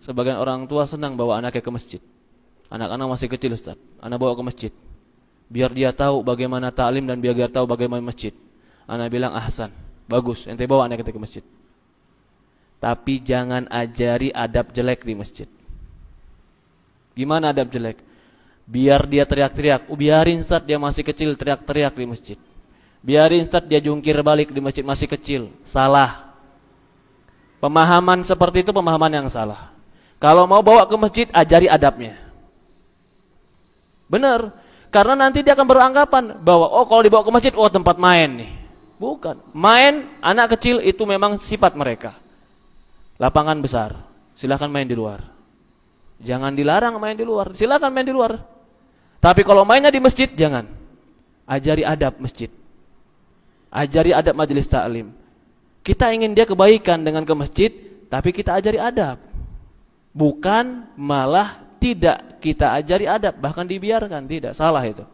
Sebagian orang tua senang bawa anaknya ke masjid. Anak-anak masih kecil, Ustaz. Anak bawa ke masjid. Biar dia tahu bagaimana ta'lim dan biar dia tahu bagaimana masjid. Anak bilang, ahsan, bagus, ente bawa anak kita ke masjid. Tapi jangan ajari adab jelek di masjid. Gimana adab jelek? Biar dia teriak-teriak. Biarin Ustaz dia masih kecil teriak-teriak di masjid. Biarin Ustaz dia jungkir balik di masjid masih kecil. Salah. Pemahaman seperti itu pemahaman yang salah. Kalau mau bawa ke masjid, ajari adabnya. Benar. Karena nanti dia akan beranggapan bahwa oh kalau dibawa ke masjid, oh tempat main nih. Bukan. Main anak kecil itu memang sifat mereka. Lapangan besar. Silakan main di luar. Jangan dilarang main di luar. Silakan main di luar. Tapi kalau mainnya di masjid, jangan. Ajari adab masjid. Ajari adab majelis ta'lim. Kita ingin dia kebaikan dengan ke masjid, tapi kita ajari adab. Bukan malah tidak kita ajari adab, bahkan dibiarkan. Tidak, salah itu.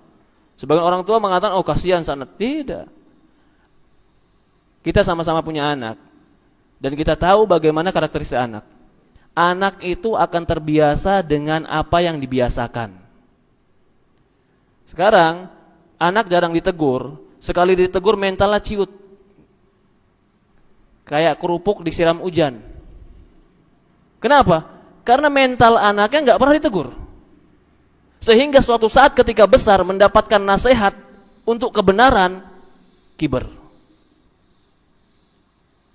Sebagian orang tua mengatakan, oh kasihan sana. Tidak. Kita sama-sama punya anak. Dan kita tahu bagaimana karakteristik anak. Anak itu akan terbiasa dengan apa yang dibiasakan. Sekarang, anak jarang ditegur. Sekali ditegur mentalnya ciut. Kayak kerupuk disiram hujan. Kenapa? Karena mental anaknya nggak pernah ditegur. Sehingga suatu saat ketika besar mendapatkan nasihat untuk kebenaran, kiber.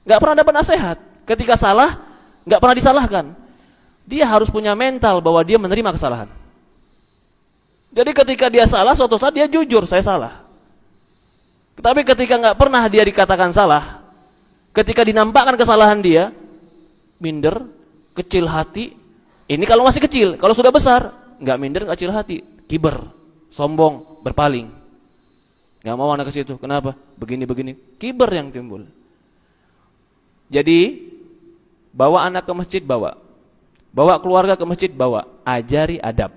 Nggak pernah dapat nasihat. Ketika salah, nggak pernah disalahkan. Dia harus punya mental bahwa dia menerima kesalahan. Jadi ketika dia salah, suatu saat dia jujur, saya salah. Tapi ketika nggak pernah dia dikatakan salah, ketika dinampakkan kesalahan dia, minder, kecil hati. Ini kalau masih kecil, kalau sudah besar, nggak minder, nggak kecil hati, kiber, sombong, berpaling. Nggak mau anak ke situ. Kenapa? Begini-begini, kiber yang timbul. Jadi bawa anak ke masjid, bawa keluarga ke masjid, bawa. Ajari adab,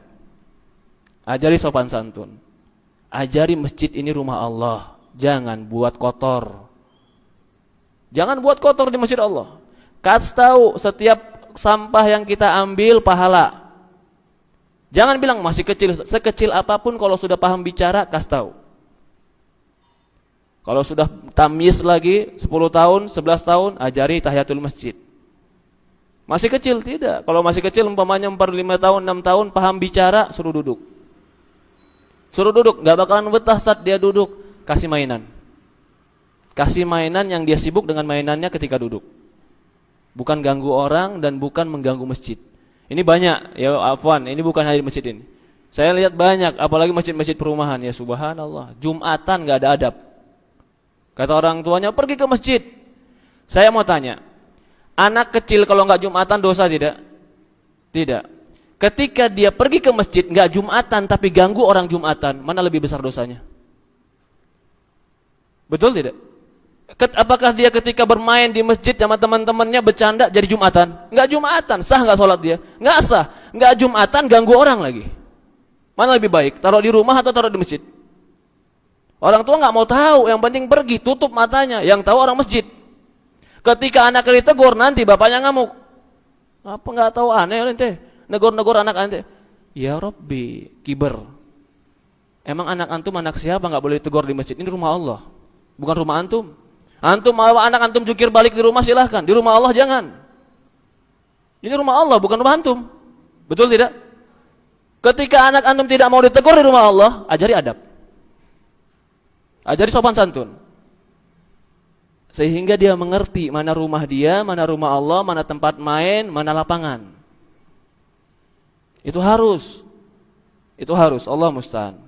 ajari sopan santun, ajari masjid ini rumah Allah. Jangan buat kotor. Jangan buat kotor di masjid Allah. Kasih tahu setiap sampah yang kita ambil pahala. Jangan bilang masih kecil. Sekecil apapun kalau sudah paham bicara, kasih tahu. Kalau sudah tamyiz lagi 10 tahun, 11 tahun, ajari tahiyatul masjid. Masih kecil tidak. Kalau masih kecil umpamanya 4, 5 tahun, 6 tahun paham bicara, suruh duduk. Suruh duduk, enggak bakalan betah saat dia duduk. Kasih mainan. Kasih mainan yang dia sibuk dengan mainannya ketika duduk. Bukan ganggu orang dan bukan mengganggu masjid. Ini banyak, ya afwan, ini bukan hanya di masjid ini. Saya lihat banyak, apalagi masjid-masjid perumahan, ya subhanallah. Jumatan enggak ada adab. Kata orang tuanya, pergi ke masjid. Saya mau tanya, anak kecil kalau enggak Jumatan dosa tidak? Tidak. Ketika dia pergi ke masjid enggak Jumatan tapi ganggu orang Jumatan, mana lebih besar dosanya? Betul tidak? Apakah dia ketika bermain di masjid sama teman-temannya bercanda jadi Jumatan? Enggak Jumatan, sah enggak sholat dia? Enggak sah. Enggak Jumatan, ganggu orang lagi. Mana lebih baik? Taruh di rumah atau taruh di masjid? Orang tua enggak mau tahu, yang penting pergi, tutup matanya. Yang tahu orang masjid. Ketika anaknya ditegur, nanti bapaknya ngamuk. Apa enggak tahu aneh ente? Negor-negor anak ente. Ya Rabbi, kiber. Emang anak antum anak siapa enggak boleh ditegur di masjid? Ini rumah Allah. Bukan rumah antum. Antum mau anak antum jukir balik di rumah silahkan. Di rumah Allah jangan. Ini rumah Allah bukan rumah antum. Betul tidak? Ketika anak antum tidak mau ditegur di rumah Allah, ajari adab. Ajari sopan santun. Sehingga dia mengerti mana rumah dia, mana rumah Allah, mana tempat main, mana lapangan. Itu harus. Allah musta'an.